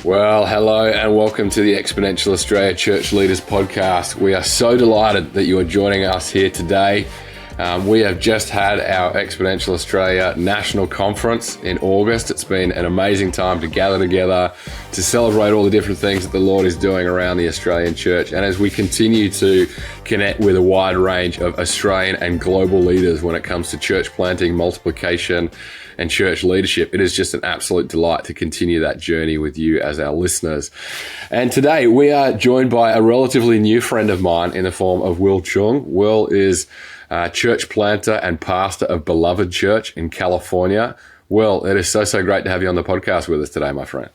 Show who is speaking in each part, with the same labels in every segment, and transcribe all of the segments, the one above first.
Speaker 1: Well, hello and welcome to the Exponential Australia Church Leaders Podcast. We are so delighted that you are joining us here today. We have just had our Exponential Australia National Conference in August. It's been an amazing time to gather together to celebrate all the different things that the Lord is doing around the Australian church. And as we continue to connect with a wide range of Australian and global leaders when it comes to church planting, multiplication, and church leadership, it is just an absolute delight to continue that journey with you as our listeners. And today we are joined by a relatively new friend of mine in the form of Will Chung. Will is church planter and pastor of Beloved Church in California. Will, it is so great to have you on the podcast with us today, my friend.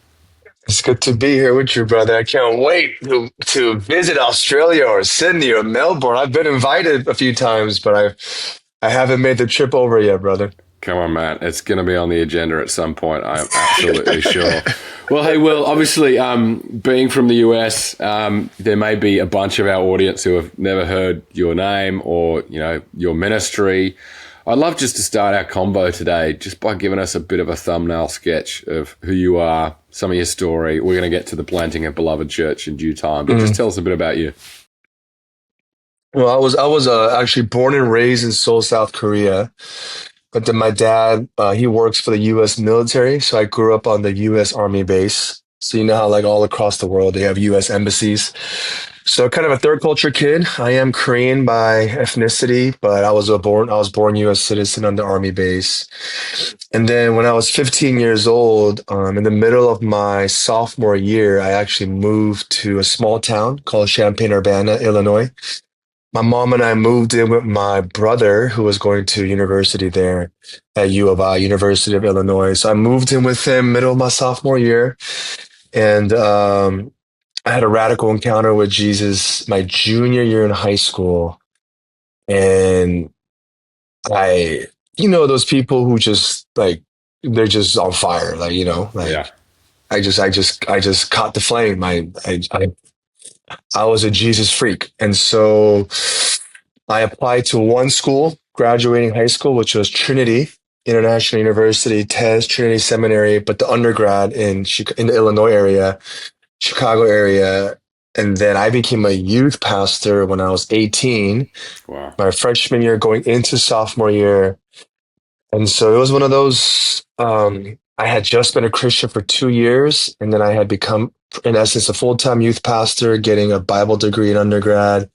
Speaker 2: It's good to be here with you, brother. I can't wait to visit Australia or Sydney or Melbourne. I've been invited a few times, but I haven't made the trip over yet, brother.
Speaker 1: Come on, man. It's going to be on the agenda at some point. I'm absolutely sure. Well, hey, Will, obviously, being from the US, there may be a bunch of our audience who have never heard your name or, your ministry. I'd love just to start our convo today just by giving us a bit of a thumbnail sketch of who you are, some of your story. We're going to get to the planting of Beloved Church in due time, but just tell us a bit about you.
Speaker 2: Well, I was actually born and raised in Seoul, South Korea. But then my dad, he works for the U.S. military, so I grew up on the U.S. Army base. So you know how like all across the world they have U.S. embassies. So kind of a third culture kid. I am Korean by ethnicity, but I was born U.S. citizen on the Army base. And then when I was 15 years old, in the middle of my sophomore year, I actually moved to a small town called Champaign-Urbana, Illinois. My mom and I moved in with my brother, who was going to university there at U of I, University of Illinois. So I moved in with him middle of my sophomore year. And I had a radical encounter with Jesus my junior year in high school. And those people who just like, they're just on fire.
Speaker 1: Yeah.
Speaker 2: I just caught the flame. I was a Jesus freak. And so I applied to one school, graduating high school, which was Trinity International University, TES, Trinity Seminary, but the undergrad in the Illinois area, Chicago area. And then I became a youth pastor when I was 18,
Speaker 1: Wow.
Speaker 2: my freshman year going into sophomore year. And so it was one of those, I had just been a Christian for 2 years, and then I had become, in essence, a full-time youth pastor, getting a Bible degree in undergrad.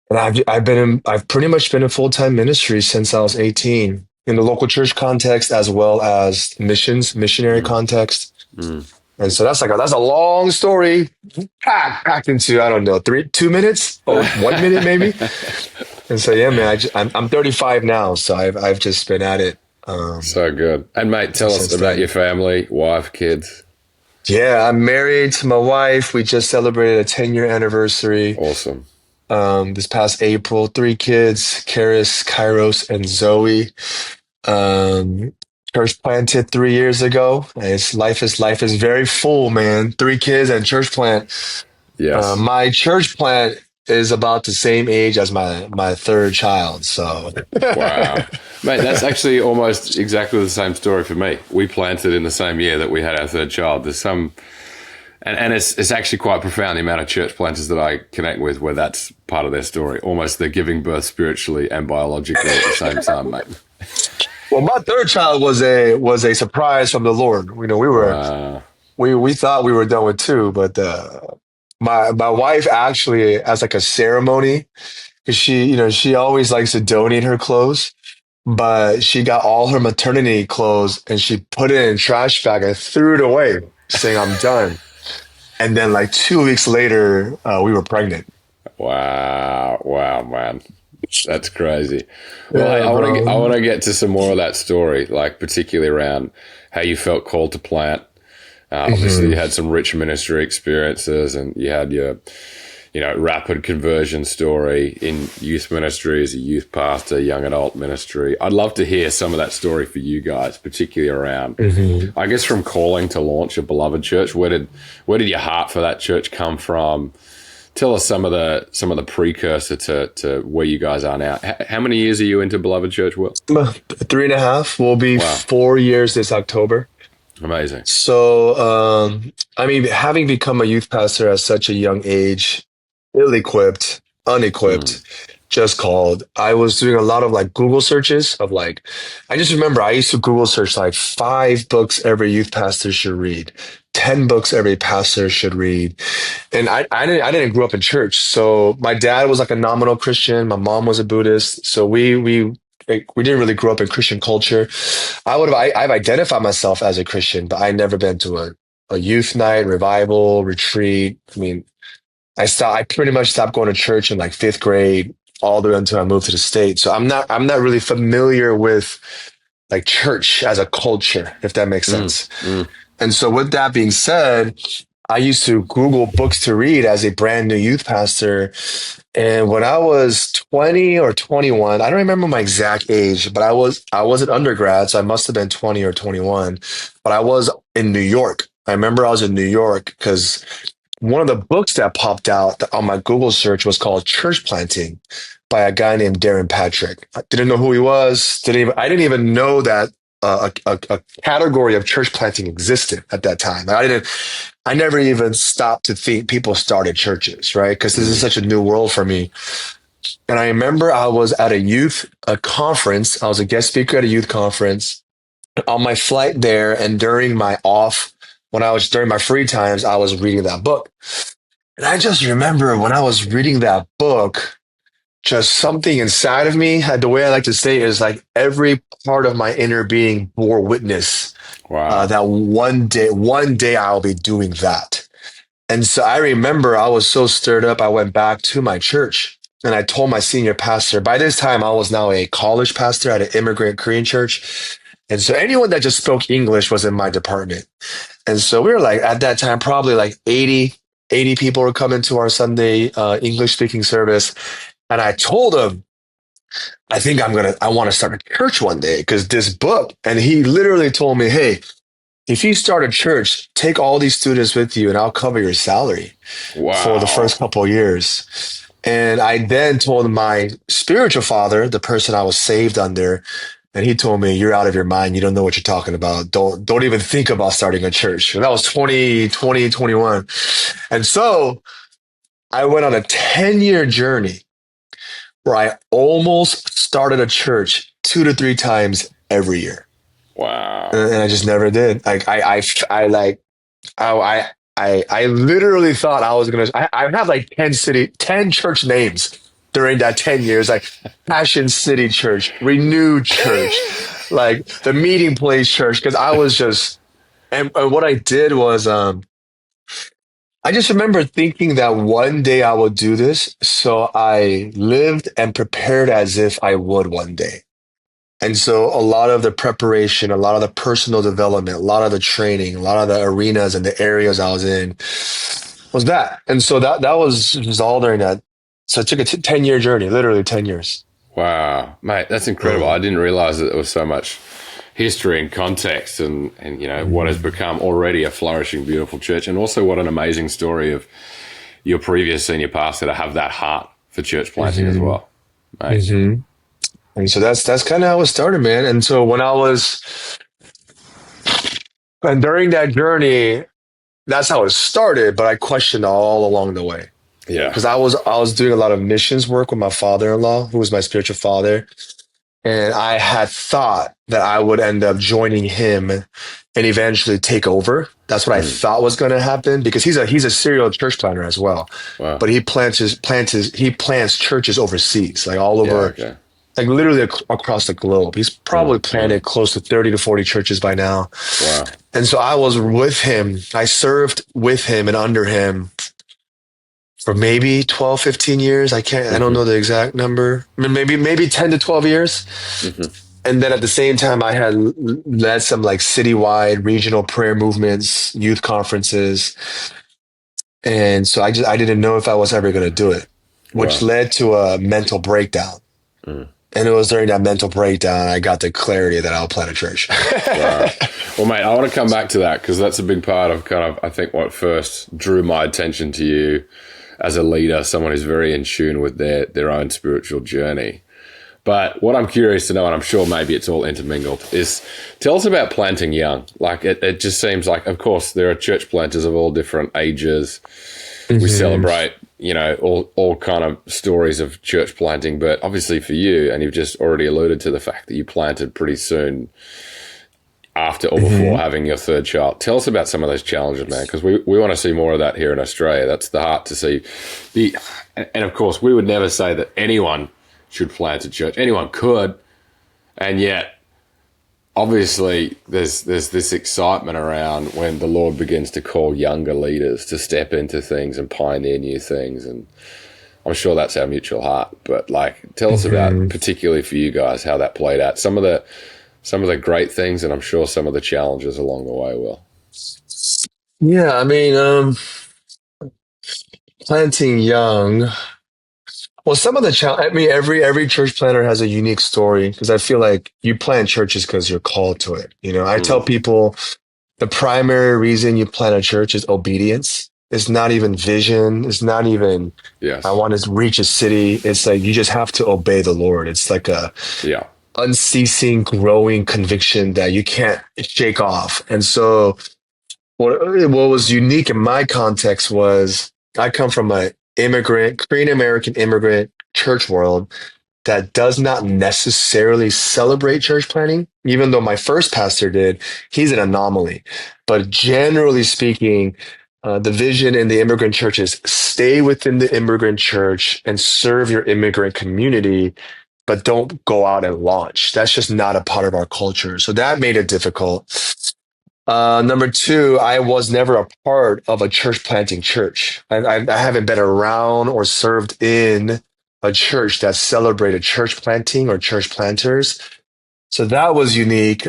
Speaker 2: And I've pretty much been in full-time ministry since I was 18 in the local church context as well as missionary context. And so that's a long story packed into, I don't know, 2 minutes or 1 minute maybe. And so, yeah, man, I'm 35 now, so I've just been at it.
Speaker 1: So good. And mate, tell us about your family, wife, kids.
Speaker 2: Yeah, I'm married to my wife. We just celebrated a 10-year anniversary.
Speaker 1: Awesome.
Speaker 2: This past April. 3 kids, Karis, Kairos, and Zoe. Church planted 3 years ago. Life is very full, man. 3 kids and church plant.
Speaker 1: Yes.
Speaker 2: My church plant is about the same age as my third child. So
Speaker 1: Wow. Mate, that's actually almost exactly the same story for me. We planted in the same year that we had our third child. There's some, and it's actually quite profound, the amount of church planters that I connect with where that's part of their story. Almost they're giving birth spiritually and biologically at the same time, mate.
Speaker 2: Well, my third child was a surprise from the Lord. We thought we were done with 2, but my wife actually, as like a ceremony, because she always likes to donate her clothes, but she got all her maternity clothes and she put it in a trash bag and threw it away, saying, "I'm done." And then like 2 weeks later, we were pregnant.
Speaker 1: Wow, man. That's crazy. Well,
Speaker 2: Yeah,
Speaker 1: I want to get to some more of that story, like particularly around how you felt called to plant. Obviously, you had some rich ministry experiences, and you had your, rapid conversion story in youth ministry as a youth pastor, young adult ministry. I'd love to hear some of that story for you guys, particularly around, I guess, from calling to launch a Beloved Church. Where did your heart for that church come from? Tell us some of the precursor to where you guys are now. How many years are you into Beloved Church, Will?
Speaker 2: 3.5. Will be 4 years this October.
Speaker 1: Amazing.
Speaker 2: So, I mean, having become a youth pastor at such a young age, ill-equipped,
Speaker 1: Mm.
Speaker 2: unequipped, just called, I was doing a lot of like Google searches of like, I just remember I used to Google search like 5 books every youth pastor should read, 10 books every pastor should read. And I didn't grow up in church. So my dad was like a nominal Christian. My mom was a Buddhist. So we didn't really grow up in Christian culture. I've identified myself as a Christian, but I never been to a youth night, revival, retreat. I mean, I pretty much stopped going to church in like fifth grade all the way until I moved to the States. So I'm not really familiar with like church as a culture, if that makes
Speaker 1: Mm.
Speaker 2: sense.
Speaker 1: Mm.
Speaker 2: And so with that being said, I used to Google books to read as a brand new youth pastor. And when I was 20 or 21, I don't remember my exact age, but I was an undergrad, so I must have been 20 or 21. But I was in New York. I remember I was in New York because one of the books that popped out on my Google search was called Church Planting by a guy named Darren Patrick. I didn't know who he was. I didn't even know that a category of church planting existed at that time. I never even stopped to think people started churches, right? Because this is
Speaker 1: Mm.
Speaker 2: such a new world for me. And I remember I was at a conference. I was a guest speaker at a youth conference on my flight there. And during my free times, I was reading that book. And I just remember when I was reading that book, just something inside of me, the way I like to say it is like every part of my inner being bore witness
Speaker 1: Wow.
Speaker 2: that one day I'll be doing that. And so I remember I was so stirred up, I went back to my church and I told my senior pastor. By this time, I was now a college pastor at an immigrant Korean church. And so anyone that just spoke English was in my department. And so we were like, at that time, probably like 80 people were coming to our Sunday English speaking service. And I told him, I want to start a church one day because this book. And he literally told me, hey, if you start a church, take all these students with you and I'll cover your salary for the
Speaker 1: Wow.
Speaker 2: first couple of years. And I then told my spiritual father, the person I was saved under, and he told me, you're out of your mind. You don't know what you're talking about. Don't even think about starting a church. And that was 2021. And so I went on a 10-year journey where I almost started a church 2 to 3 times every year.
Speaker 1: Wow.
Speaker 2: And I just never did. I, I literally thought I was gonna. I have like 10 church names during that 10 years, like Passion City Church, Renewed Church, like the Meeting Place Church. Because I was just, and what I did was, I just remember thinking that one day I would do this, so I lived and prepared as if I would one day. And so a lot of the preparation, a lot of the personal development, a lot of the training, a lot of the arenas and the areas I was in was that. And so that was just all during that. So it took a 10-year journey, literally 10 years.
Speaker 1: Wow. Mate, that's incredible. I
Speaker 2: Mm.
Speaker 1: didn't realize that there was so much history and context and what has
Speaker 2: Mhm.
Speaker 1: become already a flourishing, beautiful church. And also what an amazing story of your previous senior pastor to have that heart for church planting as
Speaker 2: Mhm.
Speaker 1: well. Mate.
Speaker 2: Mhm. And so that's kind of how it started, man. And so and during that journey, that's how it started, but I questioned all along the way.
Speaker 1: Yeah.
Speaker 2: Because I was doing a lot of missions work with my father-in-law, who was my spiritual father. And I had thought that I would end up joining him and eventually take over. That's what I
Speaker 1: Mm.
Speaker 2: thought was going to happen because he's a serial church planner as well.
Speaker 1: Wow.
Speaker 2: But he plants churches overseas, like all
Speaker 1: Yeah.
Speaker 2: over,
Speaker 1: Okay.
Speaker 2: like literally across the globe. He's
Speaker 1: Mm.
Speaker 2: probably
Speaker 1: Mm.
Speaker 2: planted close to 30 to 40 churches by now.
Speaker 1: Wow.
Speaker 2: And so I was with him. I served with him and under him for maybe 12, 15 years. I don't
Speaker 1: Hmm.
Speaker 2: know the exact number. Maybe 10 to 12 years.
Speaker 1: Hmm.
Speaker 2: And then at the same time, I had led some like citywide regional prayer movements, youth conferences. And so I didn't know if I was ever going to do it, which
Speaker 1: Wow.
Speaker 2: led to a mental breakdown.
Speaker 1: Mm.
Speaker 2: And it was during that mental breakdown, I got the clarity that I'll plant a church.
Speaker 1: Wow. Well, mate, I want to come back to that because that's a big part of kind of, I think, what first drew my attention to you as a leader, someone who's very in tune with their own spiritual journey. But what I'm curious to know, and I'm sure maybe it's all intermingled, is tell us about planting young. Like it just seems like, of course, there are church planters of all different ages. We
Speaker 2: Hmm.
Speaker 1: celebrate, all kind of stories of church planting, but obviously for you, and you've just already alluded to the fact that you planted pretty soon after or before
Speaker 2: Hmm.
Speaker 1: having your third child. Tell us about some of those challenges, man, because we want to see more of that here in Australia. That's the heart to see. And of course, we would never say that anyone should plant a church. Anyone could, and yet obviously there's this excitement around when the Lord begins to call younger leaders to step into things and pioneer new things, and I'm sure that's our mutual heart. But like, tell us about,
Speaker 2: Hmm.
Speaker 1: particularly for you guys, how that played out. Some of the great things, and I'm sure some of the challenges along the way. Will.
Speaker 2: Yeah, I mean, planting young. Well, some of the challenge. I mean, every church planter has a unique story because I feel like you plant churches because you're called to it. I tell
Speaker 1: Mm,
Speaker 2: people the primary reason you plant a church is obedience. It's not even vision. It's not even I
Speaker 1: yes.
Speaker 2: want to reach a city. It's like you just have to obey the Lord. It's like a
Speaker 1: Yeah.
Speaker 2: unceasing, growing conviction that you can't shake off. And so, what was unique in my context was I come from a immigrant, Korean American immigrant church world that does not necessarily celebrate church planting, even though my first pastor did. He's an anomaly. But generally speaking, the vision in the immigrant church is stay within the immigrant church and serve your immigrant community, but don't go out and launch. That's just not a part of our culture. So that made it difficult. Number two, I was never a part of a church planting church. I haven't been around or served in a church that celebrated church planting or church planters. So that was unique.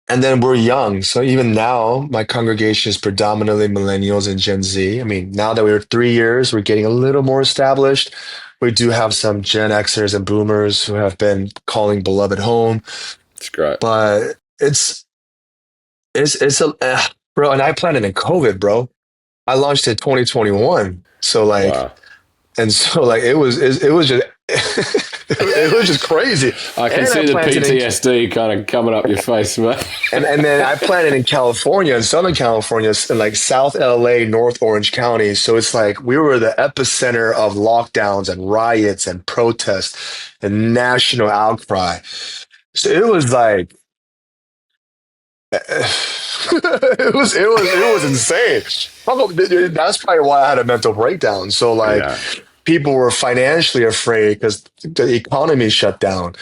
Speaker 2: And then we're young. So even now, my congregation is predominantly millennials and Gen Z. I mean, now that we're 3 years, we're getting a little more established. We do have some Gen Xers and boomers who have been calling beloved home,
Speaker 1: It's great.
Speaker 2: but it's a bro. And I planted in COVID, bro. I launched in 2021. So like,
Speaker 1: Wow.
Speaker 2: and so like it was just it was just crazy.
Speaker 1: I can
Speaker 2: And I
Speaker 1: see the
Speaker 2: planted in
Speaker 1: PTSD kind of coming up your face, mate.
Speaker 2: and then I planted in California, in Southern California, in like South LA, North Orange County. So it's like we were the epicenter of lockdowns and riots and protests and national outcry. So it was like it was insane. That's probably why I had a mental breakdown. So like
Speaker 1: Yeah.
Speaker 2: people were financially afraid because the economy shut down.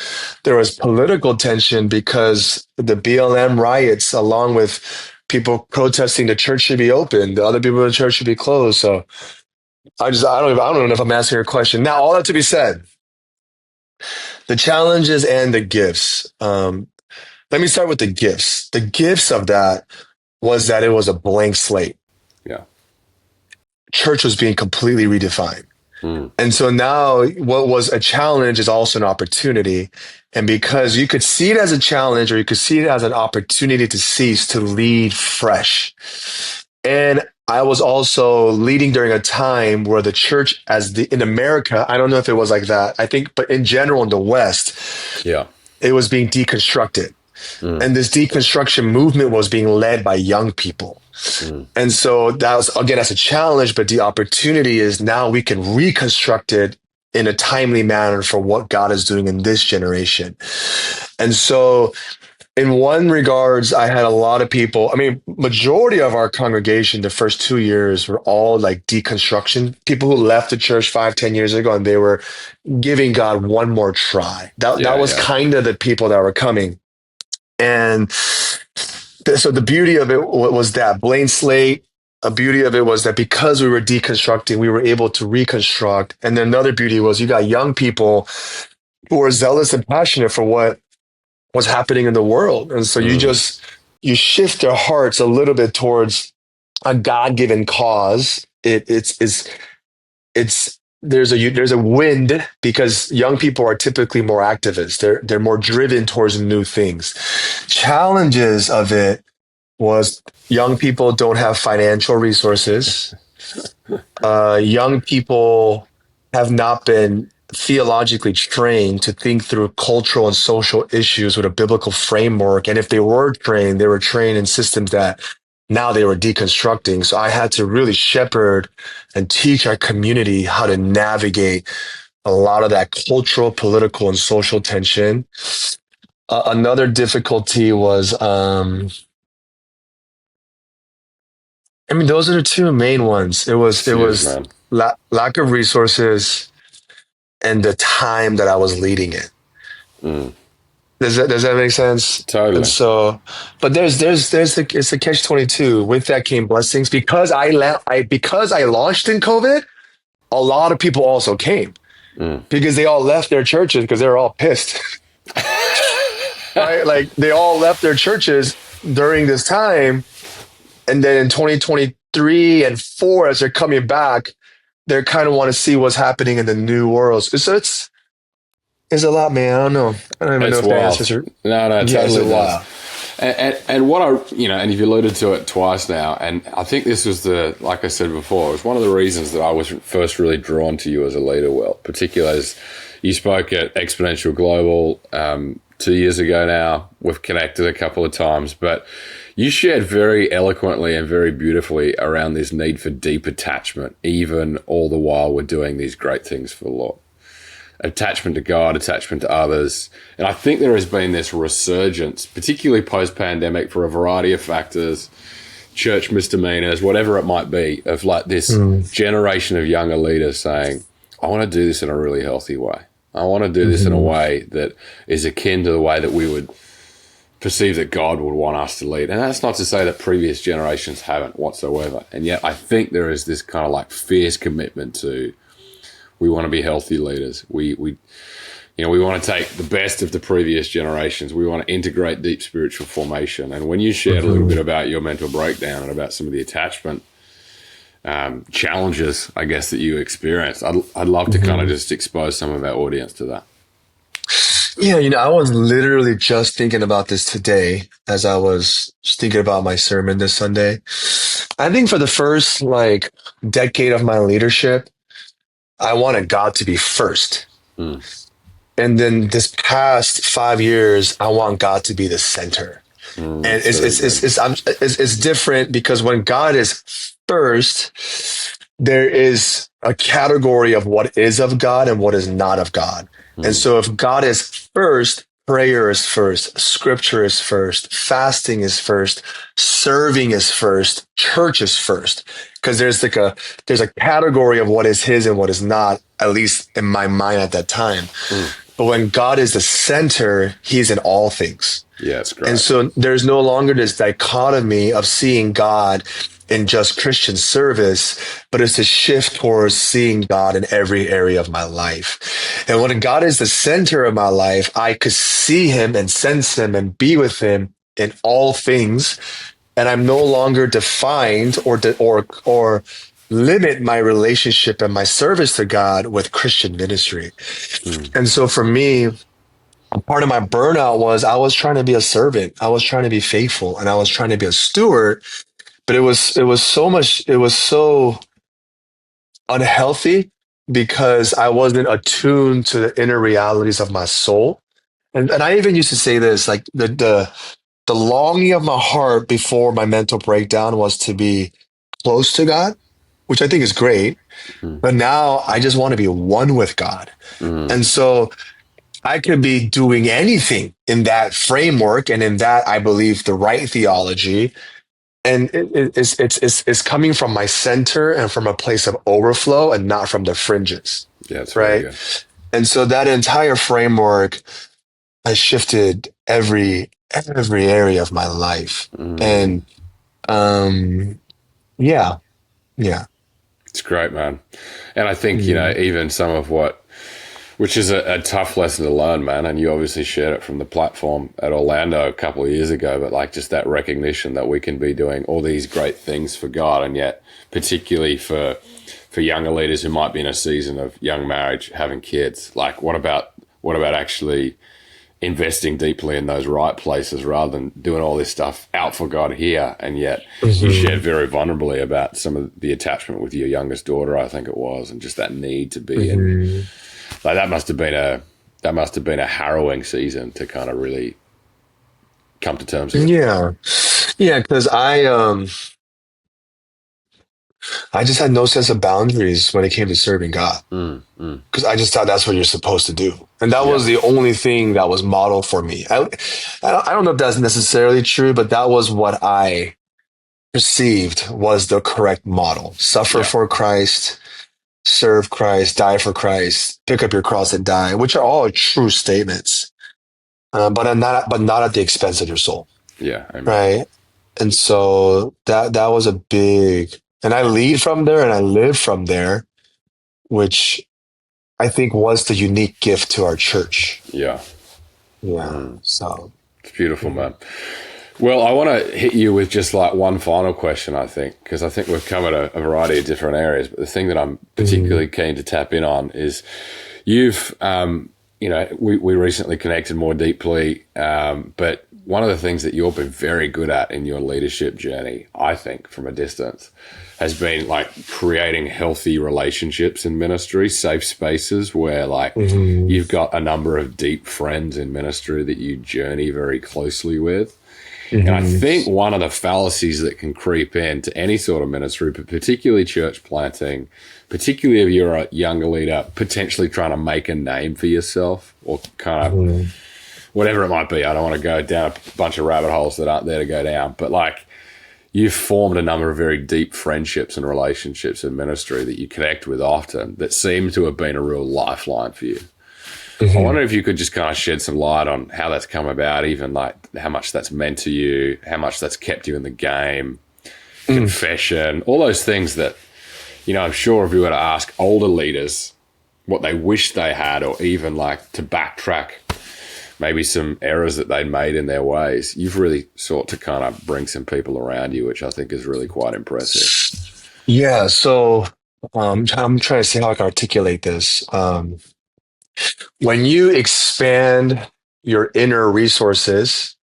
Speaker 2: There was political tension because the BLM riots, along with people protesting the church should be open, the other people in the church should be closed. So I don't know if I'm answering your question. Now, all that to be said, the challenges and the gifts. Let me start with the gifts. The gifts of that was that it was a blank slate.
Speaker 1: Yeah.
Speaker 2: Church was being completely redefined.
Speaker 1: Mm,
Speaker 2: And so now what was a challenge is also an opportunity. And because you could see it as a challenge or you could see it as an opportunity to cease to lead fresh. And I was also leading during a time where the church in America, I don't know if it was like that. I think, but in general in the West,
Speaker 1: yeah.
Speaker 2: it was being deconstructed.
Speaker 1: Mm,
Speaker 2: And this deconstruction movement was being led by young people.
Speaker 1: mm,
Speaker 2: And so that was, again, that's a challenge, but the opportunity is now we can reconstruct it in a timely manner for what God is doing in this generation. And so in one regards, I had a lot of people, I mean, majority of our congregation, the first 2 years were all like deconstruction people who left the church 5, 10 years ago, and they were giving God one more try. That
Speaker 1: yeah.
Speaker 2: was
Speaker 1: Yeah.
Speaker 2: kind of the people that were coming. And so the beauty of it was that Blaine Slate, a beauty of it was that because we were deconstructing, we were able to reconstruct. And then another beauty was you got young people who were zealous and passionate for what was happening in the world. And so
Speaker 1: Mm,
Speaker 2: you shift their hearts a little bit towards a God-given cause. It's there's a wind because young people are typically more activists. They're more driven towards new things. Challenges of it was young people don't have financial resources. Young people have not been. theologically trained to think through cultural and social issues with a biblical framework. And if they were trained, they were trained in systems that now they were deconstructing. So I had to really shepherd and teach our community how to navigate a lot of that cultural, political, and social tension. Another difficulty was, I mean, those are the two main ones.
Speaker 1: It's huge, man.
Speaker 2: Lack of resources and the time that I was leading it.
Speaker 1: Mm,
Speaker 2: Does that make sense? And
Speaker 1: totally.
Speaker 2: so, but it's a catch-22. With that came blessings because because I launched in COVID. A lot of people also came
Speaker 1: Mm.
Speaker 2: because they all left their churches because they were all pissed, right? Like they all left their churches during this time, and then in 2023 and four, as they're coming back, they kind of want to see what's happening in the new world. So it's a lot, man. I don't know. I don't even know
Speaker 1: It's
Speaker 2: if the
Speaker 1: wild.
Speaker 2: answers are.
Speaker 1: No, it
Speaker 2: Yeah, it's
Speaker 1: totally
Speaker 2: a
Speaker 1: does.
Speaker 2: while.
Speaker 1: And what and you've alluded to it twice now, and I think this was like I said before, it was one of the reasons that I was first really drawn to you as a leader, Will, particularly as you spoke at Exponential Global 2 years ago now. We've connected a couple of times, but you shared very eloquently and very beautifully around this need for deep attachment, even all the while we're doing these great things for the Lord. Attachment to God, attachment to others. And I think there has been this resurgence, particularly post-pandemic, for a variety of factors, church misdemeanors, whatever it might be, of like this generation of younger leaders saying, I want to do this in a really healthy way. I want to do this in a way that is akin to the way that we would perceive that God would want us to lead. And that's not to say that previous generations haven't whatsoever. And yet I think there is this kind of like fierce commitment to, we want to be healthy leaders. We want to take the best of the previous generations. We want to integrate deep spiritual formation. And when you shared a little bit about your mental breakdown and about some of the attachment challenges, I guess, that you experienced, I'd love to kind of just expose some of our audience to that.
Speaker 2: Yeah, I was literally just thinking about this today as I was just thinking about my sermon this Sunday. I think for the first decade of my leadership, I wanted God to be first.
Speaker 1: Mm,
Speaker 2: And then this past 5 years, I want God to be the center. And it's different because when God is first, there is a category of what is of God and what is not of God. And so if God is first, prayer is first, scripture is first, fasting is first, serving is first, church is first. Because there's a category of what is his and what is not, at least in my mind at that time. But when God is the center, he's in all things.
Speaker 1: Yeah, it's great.
Speaker 2: And so there's no longer this dichotomy of seeing God in just Christian service, but it's a shift towards seeing God in every area of my life. And when God is the center of my life, I could see him and sense him and be with him in all things. And I'm no longer defined or limit my relationship and my service to God with Christian ministry. And so for me, part of my burnout was I was trying to be a servant. I was trying to be faithful and I was trying to be a steward, but it was so unhealthy because I wasn't attuned to the inner realities of my soul. And I even used to say this, like the longing of my heart before my mental breakdown was to be close to God, which I think is great. But now I just want to be one with God. And so I could be doing anything in that framework and in that, I believe, the right theology. And it's coming from my center and from a place of overflow and not from the fringes.
Speaker 1: Yeah, it's really
Speaker 2: Right.
Speaker 1: good.
Speaker 2: And so that entire framework has shifted every area of my life. And yeah, yeah.
Speaker 1: It's great, man. And I think, even some of which is a tough lesson to learn, man. And you obviously shared it from the platform at Orlando a couple of years ago, but like just that recognition that we can be doing all these great things for God. And yet, particularly for younger leaders who might be in a season of young marriage, having kids, like what about actually investing deeply in those right places rather than doing all this stuff out for God here? And yet you shared very vulnerably about some of the attachment with your youngest daughter, I think it was, and just that need to be in Like that must have been a harrowing season to kind of really come to terms with.
Speaker 2: Yeah. Yeah, because I just had no sense of boundaries when it came to serving God.
Speaker 1: Mm, mm,
Speaker 2: Because I just thought that's what you're supposed to do. And that
Speaker 1: yeah,
Speaker 2: was the only thing that was modeled for me. I don't know if that's necessarily true, but that was what I perceived was the correct model. Suffer
Speaker 1: yeah,
Speaker 2: for Christ, serve Christ, die for Christ, pick up your cross and die, which are all true statements, but not at the expense of your soul,
Speaker 1: yeah. Amen.
Speaker 2: right? And so that was a big, and I lead from there and I live from there, which I think was the unique gift to our church.
Speaker 1: Yeah,
Speaker 2: Yeah. So,
Speaker 1: it's beautiful,
Speaker 2: yeah.
Speaker 1: man. Well, I want to hit you with just like one final question, I think, because I think we've covered a variety of different areas. But the thing that I'm particularly keen to tap in on is you've, we recently connected more deeply, but one of the things that you've been very good at in your leadership journey, I think, from a distance, has been like creating healthy relationships in ministry, safe spaces where like
Speaker 2: Mhm.
Speaker 1: you've got a number of deep friends in ministry that you journey very closely with. And I
Speaker 2: Mhm.
Speaker 1: think one of the fallacies that can creep into any sort of ministry, but particularly church planting, particularly if you're a younger leader, potentially trying to make a name for yourself or kind of
Speaker 2: Mhm.
Speaker 1: whatever it might be. I don't want to go down a bunch of rabbit holes that aren't there to go down, but like you've formed a number of very deep friendships and relationships in ministry that you connect with often that seem to have been a real lifeline for you. I
Speaker 2: Mhm.
Speaker 1: wonder if you could just kind of shed some light on how that's come about, even like how much that's meant to you, how much that's kept you in the game,
Speaker 2: Mm.
Speaker 1: confession, all those things that, I'm sure if you were to ask older leaders what they wish they had, or even like to backtrack maybe some errors that they'd made in their ways, you've really sought to kind of bring some people around you, which I think is really quite impressive.
Speaker 2: Yeah. So, I'm trying to see how I can articulate this. When you expand your inner resources,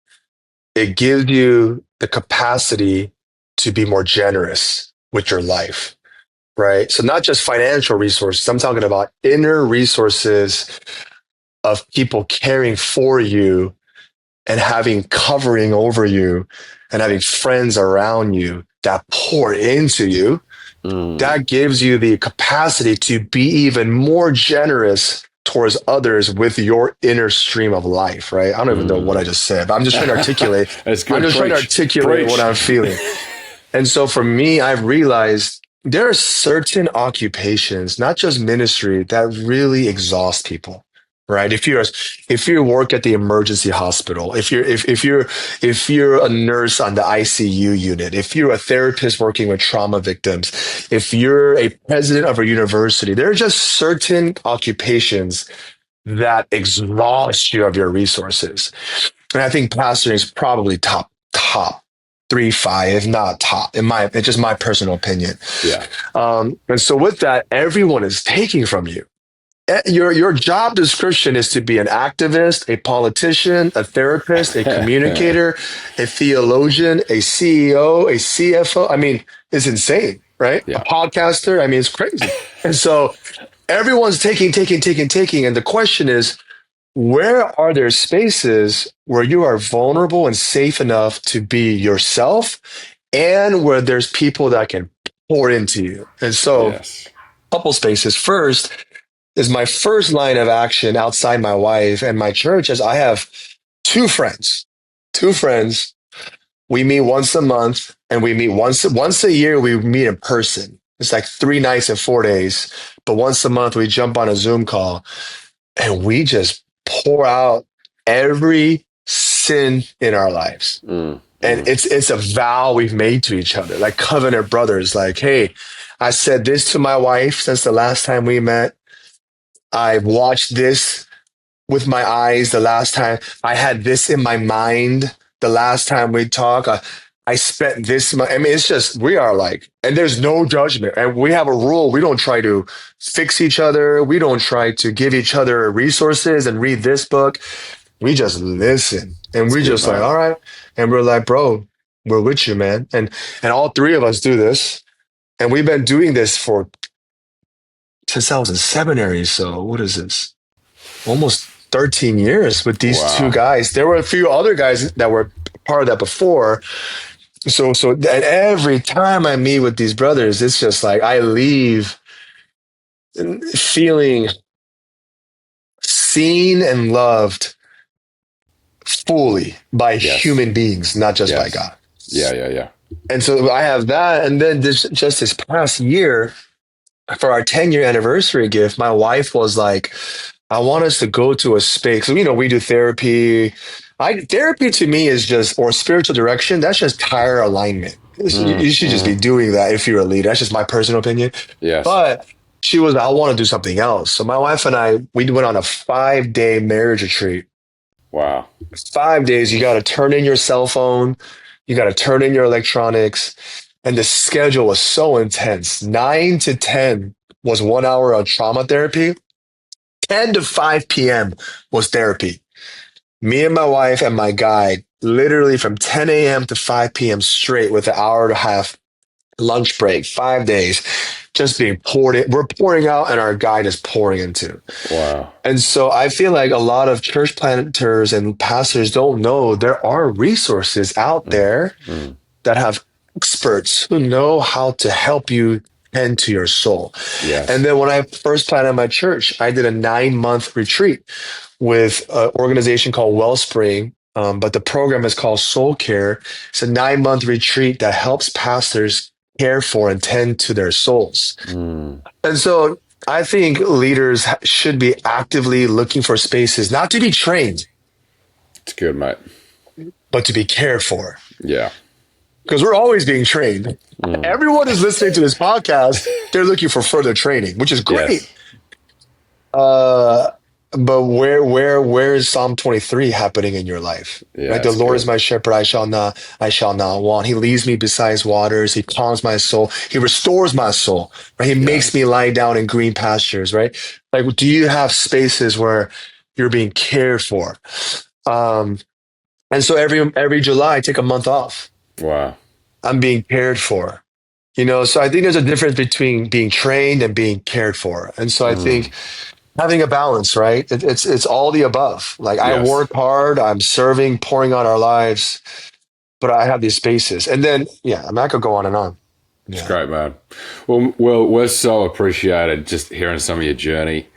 Speaker 2: it gives you the capacity to be more generous with your life, right? So not just financial resources. I'm talking about inner resources of people caring for you and having covering over you and having friends around you that pour into you.
Speaker 1: Mm,
Speaker 2: That gives you the capacity to be even more generous towards others with your inner stream of life, right? I don't even know what I
Speaker 1: mm.
Speaker 2: just said, but I'm just trying to articulate.
Speaker 1: That's
Speaker 2: I'm
Speaker 1: good.
Speaker 2: just trying to
Speaker 1: Preach.
Speaker 2: articulate what
Speaker 1: Preach.
Speaker 2: I'm feeling. And so for me, I've realized there are certain occupations, not just ministry, that really exhaust people. Right. If you work at the emergency hospital, if you're a nurse on the ICU unit, if you're a therapist working with trauma victims, if you're a president of a university, there are just certain occupations that exhaust you of your resources. And I think pastoring is probably top three, five, if not top, it's just my personal opinion.
Speaker 1: Yeah.
Speaker 2: And so with that, everyone is taking from you. Your job description is to be an activist, a politician, a therapist, a communicator, a theologian, a CEO, a CFO. I mean, it's insane, right? A
Speaker 1: Yeah.
Speaker 2: podcaster. I mean, it's crazy. And so everyone's taking. And the question is, where are there spaces where you are vulnerable and safe enough to be yourself and where there's people that can pour into you? And so,
Speaker 1: Yes.
Speaker 2: couple spaces. First is my first line of action outside my wife and my church is I have two friends. Two friends. We meet once a month and we meet once a year we meet in person. It's like 3 nights and 4 days. But once a month we jump on a Zoom call and we just pour out every sin in our lives.
Speaker 1: Mm,
Speaker 2: And
Speaker 1: mm.
Speaker 2: it's a vow we've made to each other, like covenant brothers, like, hey, I said this to my wife since the last time we met. I watched this with my eyes the last time. I had this in my mind the last time we talked. I spent this. I mean, it's just, we are like, and there's no judgment. And we have a rule. We don't try to fix each other. We don't try to give each other resources and read this book. We just listen. And
Speaker 1: It's
Speaker 2: we
Speaker 1: good,
Speaker 2: just like,
Speaker 1: man.
Speaker 2: all right. And we're like, bro, we're with you, man. And all three of us do this. And we've been doing this for since I was in seminary. So what is this? Almost 13 years with these two
Speaker 1: Wow.
Speaker 2: guys. There were a few other guys that were part of that before. So and every time I meet with these brothers, it's just like I leave feeling seen and loved fully by
Speaker 1: Yes.
Speaker 2: human beings, not just by
Speaker 1: Yes.
Speaker 2: God.
Speaker 1: Yeah, yeah, yeah.
Speaker 2: And so I have that. And then this past year, for our 10-year anniversary gift, my wife was like, I want us to go to a space. So, we do therapy. Therapy to me is just, or spiritual direction, that's just tire alignment. You should just be
Speaker 1: Mm.
Speaker 2: doing that if you're a leader. That's just my personal opinion.
Speaker 1: Yes.
Speaker 2: But she was, I want to do something else. So my wife and I, we went on a 5-day marriage retreat.
Speaker 1: Wow.
Speaker 2: 5 days, you got to turn in your cell phone, you got to turn in your electronics. And the schedule was so intense. 9 to 10 was 1 hour of trauma therapy. 10 to 5 p.m. was therapy. Me and my wife and my guide, literally from 10 a.m. to 5 p.m. straight with an hour and a half lunch break, 5 days, just being poured in. We're pouring out and our guide is pouring into.
Speaker 1: Wow.
Speaker 2: And so I feel like a lot of church planters and pastors don't know there are resources out
Speaker 1: Mm.
Speaker 2: there
Speaker 1: Mm.
Speaker 2: that have experts who know how to help you tend to your soul. And
Speaker 1: Yes.
Speaker 2: then when I first planted my church, I did a 9-month retreat with an organization called Wellspring. But the program is called Soul Care. It's a 9-month retreat that helps pastors care for and tend to their souls.
Speaker 1: Mm.
Speaker 2: And so I think leaders should be actively looking for spaces, not to be trained,
Speaker 1: It's good, mate.
Speaker 2: but to be cared for.
Speaker 1: Yeah.
Speaker 2: Because we're always being trained.
Speaker 1: Mm.
Speaker 2: Everyone is listening to this podcast. They're looking for further training, which is great.
Speaker 1: Yes.
Speaker 2: Uh, but where is Psalm 23 happening in your life?
Speaker 1: Yeah,
Speaker 2: Right? The
Speaker 1: it's
Speaker 2: Lord is
Speaker 1: good.
Speaker 2: my shepherd, I shall not want. He leads me beside waters, he calms my soul, he restores my soul, right? He
Speaker 1: Yeah.
Speaker 2: makes me lie down in green pastures, right? Like, do you have spaces where you're being cared for? Um, and so every July I take a month off.
Speaker 1: Wow.
Speaker 2: I'm being cared for. So I think there's a difference between being trained and being cared for. And so I
Speaker 1: Mm.
Speaker 2: think having a balance, right? It's all the above. Like I
Speaker 1: Yes.
Speaker 2: work hard, I'm serving, pouring on our lives, but I have these spaces. And then, yeah, I mean, I could go on and on.
Speaker 1: It's
Speaker 2: Yeah.
Speaker 1: great, man. Well, we're so appreciated just hearing some of your journey,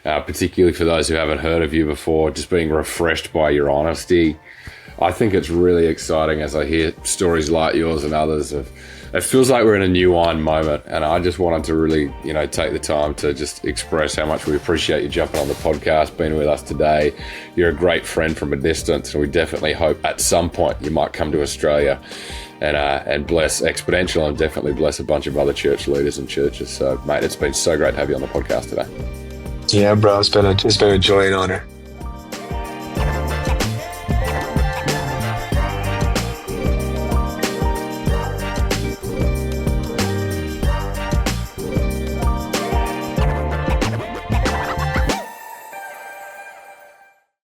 Speaker 1: particularly for those who haven't heard of you before, just being refreshed by your honesty. I think it's really exciting as I hear stories like yours and others of it feels like we're in a new wine moment, and I just wanted to really, take the time to just express how much we appreciate you jumping on the podcast, being with us today. You're a great friend from a distance, and we definitely hope at some point you might come to Australia and bless Exponential and definitely bless a bunch of other church leaders and churches. So, mate, it's been so great to have you on the podcast today.
Speaker 2: Yeah, bro, it's been a joy and honor.